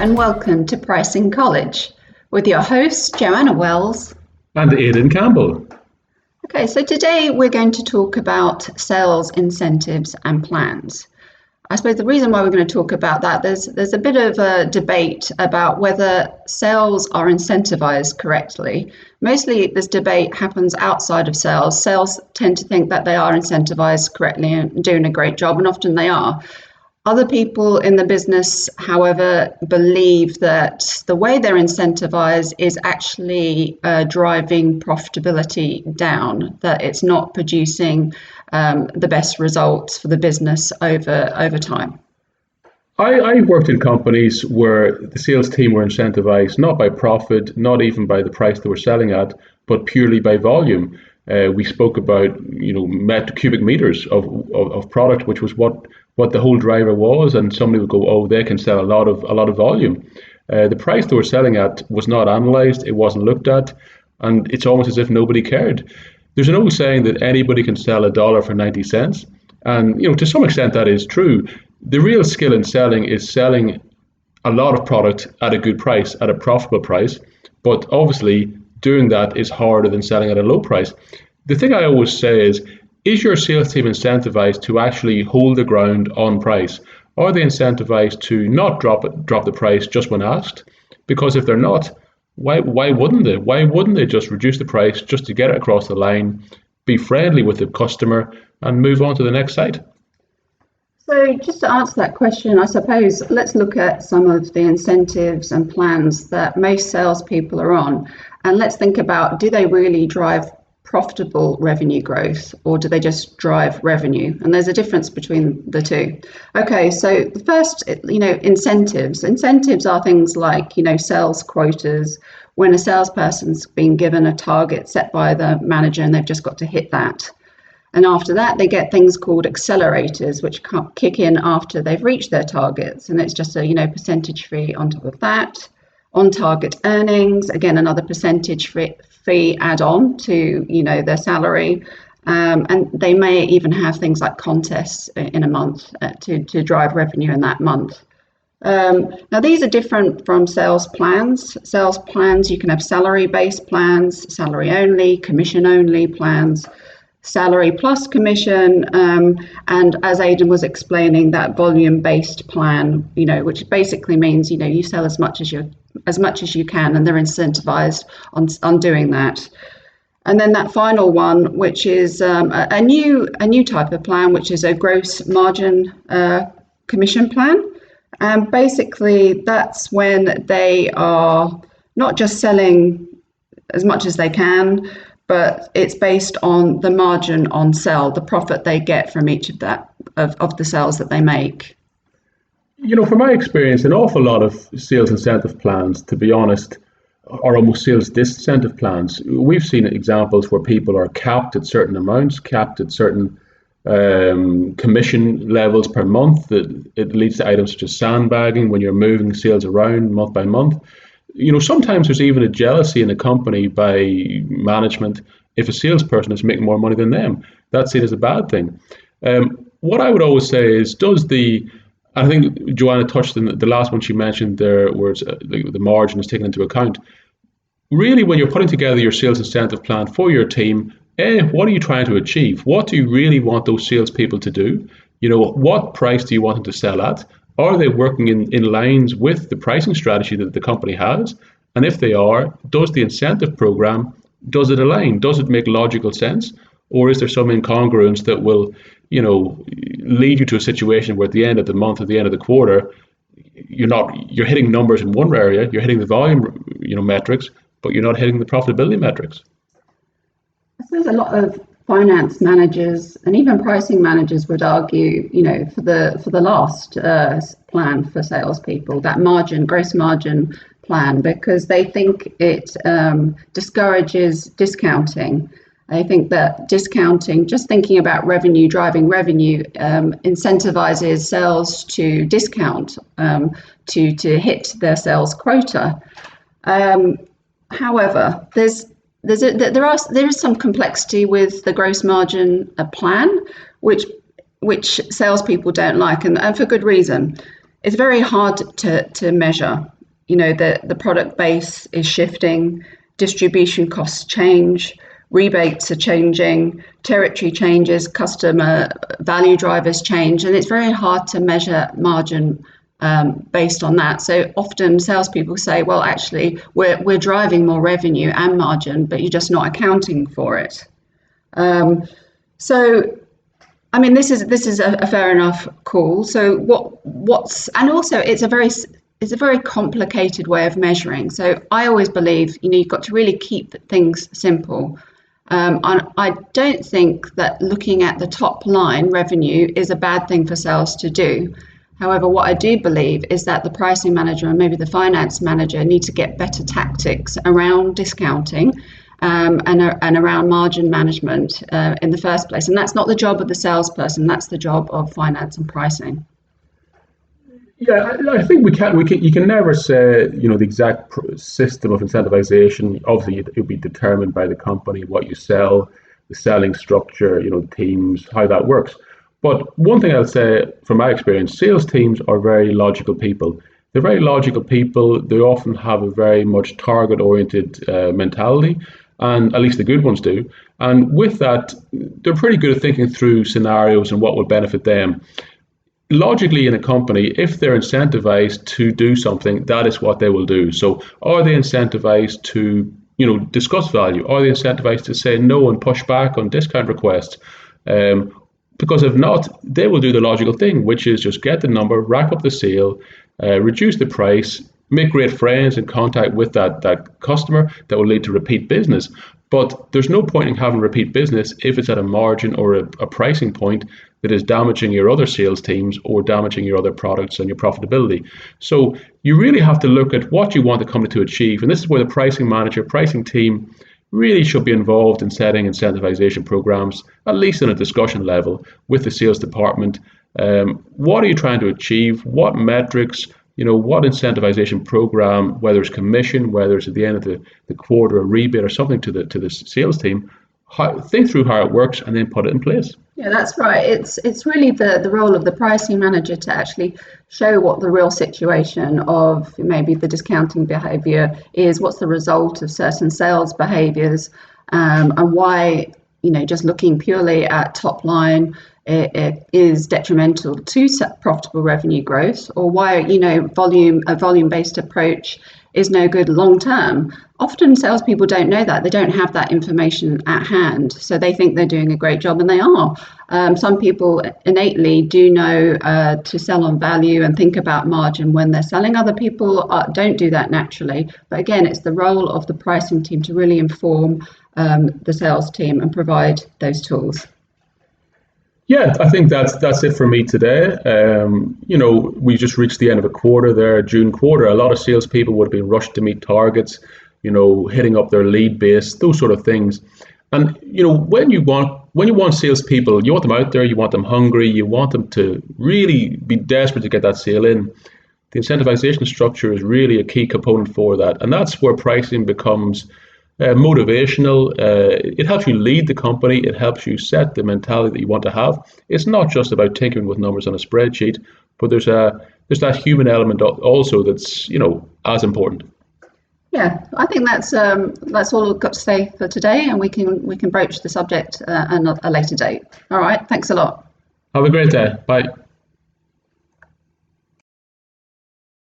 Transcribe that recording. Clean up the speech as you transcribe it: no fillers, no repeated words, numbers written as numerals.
and welcome to Pricing College with your hosts Joanna Wells and Aidan Campbell. Okay, so today we're going to talk about sales incentives and plans. I suppose the reason why we're going to talk about that, there's a bit of a debate about whether sales are incentivized correctly. Mostly this debate happens outside of sales. Sales tend to think that they are incentivized correctly and doing a great job, and often they are. Other people in the business, however, believe that the way they're incentivized is actually driving profitability down, that it's not producing the best results for the business over time. I worked in companies where the sales team were incentivized not by profit, not even by the price they were selling at, but purely by volume. We spoke about cubic meters of product, which was what the whole driver was, and somebody would go, oh, they can sell a lot of volume. The price they were selling at was not analysed, it wasn't looked at, and it's almost as if nobody cared. There's an old saying that anybody can sell a dollar for 90 cents, and to some extent that is true. The real skill in selling is selling a lot of product at a good price, at a profitable price, but obviously doing that is harder than selling at a low price. The thing I always say is your sales team incentivized to actually hold the ground on price? Are they incentivized to not drop the price just when asked? Because if they're not, why wouldn't they? Why wouldn't they just reduce the price just to get it across the line, be friendly with the customer, and move on to the next site? So just to answer that question, I suppose let's look at some of the incentives and plans that most salespeople are on, and let's think about, do they really drive profitable revenue growth, or do they just drive revenue? And there's a difference between the two. Okay, so the first, incentives. Incentives are things like, sales quotas, when a salesperson's been given a target set by the manager and they've just got to hit that. And after that, they get things called accelerators, which kick in after they've reached their targets. And it's just a, percentage fee on top of that. On target earnings, again, another percentage fee add on to, their salary. And they may even have things like contests in a month to drive revenue in that month. Now, these are different from sales plans. Sales plans, you can have salary-based plans, salary-only, commission-only plans, salary plus commission, and as Aidan was explaining, that volume-based plan, which basically means you sell as much as you can, and they're incentivized on doing that. And then that final one, which is a new type of plan, which is a gross margin commission plan. And basically, that's when they are not just selling as much as they can, but it's based on the margin on sell, the profit they get from each of the sales that they make. From my experience, an awful lot of sales incentive plans, to be honest, are almost sales disincentive plans. We've seen examples where people are capped at certain amounts, capped at certain commission levels per month. That it leads to items such as sandbagging when you're moving sales around month by month. Sometimes there's even a jealousy in a company by management if a salesperson is making more money than them. That's seen as a bad thing. What I would always say is, I think Joanna touched on the last one she mentioned there, where the margin is taken into account. Really, when you're putting together your sales incentive plan for your team, what are you trying to achieve? What do you really want those salespeople to do? What price do you want them to sell at? Are they working in lines with the pricing strategy that the company has? And if they are, does the incentive program, does it align? Does it make logical sense? Or is there some incongruence that will, lead you to a situation where at the end of the month, at the end of the quarter, you're hitting numbers in one area, you're hitting the volume, metrics, but you're not hitting the profitability metrics. I suppose a lot of finance managers and even pricing managers would argue, for the last plan for salespeople, that gross margin plan, because they think it discourages discounting. I think that discounting, just thinking about revenue, driving revenue, incentivizes sales to discount to hit their sales quota. However, there is some complexity with the gross margin plan, which salespeople don't like, and for good reason. it's very hard to measure. The product base is shifting, distribution costs change, rebates are changing, territory changes, customer value drivers change, and it's very hard to measure margin based on that. So often salespeople say, well, actually, we're driving more revenue and margin, but you're just not accounting for it. This is a fair enough call. So and also it's a very complicated way of measuring. So I always believe, you've got to really keep things simple. And I don't think that looking at the top line revenue is a bad thing for sales to do. However, what I do believe is that the pricing manager and maybe the finance manager need to get better tactics around discounting and around margin management in the first place. And that's not the job of the salesperson, that's the job of finance and pricing. Yeah, I think you can never say, the exact system of incentivization. Obviously, it'll be determined by the company, what you sell, the selling structure, teams, how that works. But one thing I'll say from my experience, sales teams are very logical people. They're very logical people. They often have a very much target-oriented mentality, and at least the good ones do. And with that, they're pretty good at thinking through scenarios and what will benefit them. Logically, in a company, if they're incentivized to do something, that is what they will do. So are they incentivized to, discuss value? Are they incentivized to say no and push back on discount requests? Because if not, they will do the logical thing, which is just get the number, rack up the sale, reduce the price, make great friends and contact with that customer that will lead to repeat business. But there's no point in having repeat business if it's at a margin or a pricing point that is damaging your other sales teams or damaging your other products and your profitability. So you really have to look at what you want the company to achieve. And this is where the pricing manager, pricing team really should be involved in setting incentivization programs, at least on a discussion level with the sales department. What are you trying to achieve? What metrics? What incentivization program, whether it's commission, whether it's at the end of the quarter, a rebate or something to the sales team, think through how it works and then put it in place. Yeah, that's right. It's really the role of the pricing manager to actually show what the real situation of maybe the discounting behavior is, what's the result of certain sales behaviors, and why, just looking purely at top line it is detrimental to profitable revenue growth, or why a volume-based approach is no good long term. Often salespeople don't know that. They don't have that information at hand, so they think they're doing a great job, and they are. Some people innately do know to sell on value and think about margin when they're selling. Other people don't do that naturally. But again, it's the role of the pricing team to really inform the sales team and provide those tools. Yeah, I think that's it for me today. We just reached the end of a quarter there, June quarter. A lot of salespeople would have been rushed to meet targets, hitting up their lead base, those sort of things. And when you want salespeople, you want them out there, you want them hungry, you want them to really be desperate to get that sale in. The incentivization structure is really a key component for that, and that's where pricing becomes motivational. It helps you lead the company. It helps you set the mentality that you want to have. It's not just about tinkering with numbers on a spreadsheet, but there's that human element also that's as important. Yeah, I think that's all we've got to say for today, and we can broach the subject at a later date. All right, thanks a lot. Have a great day. Bye.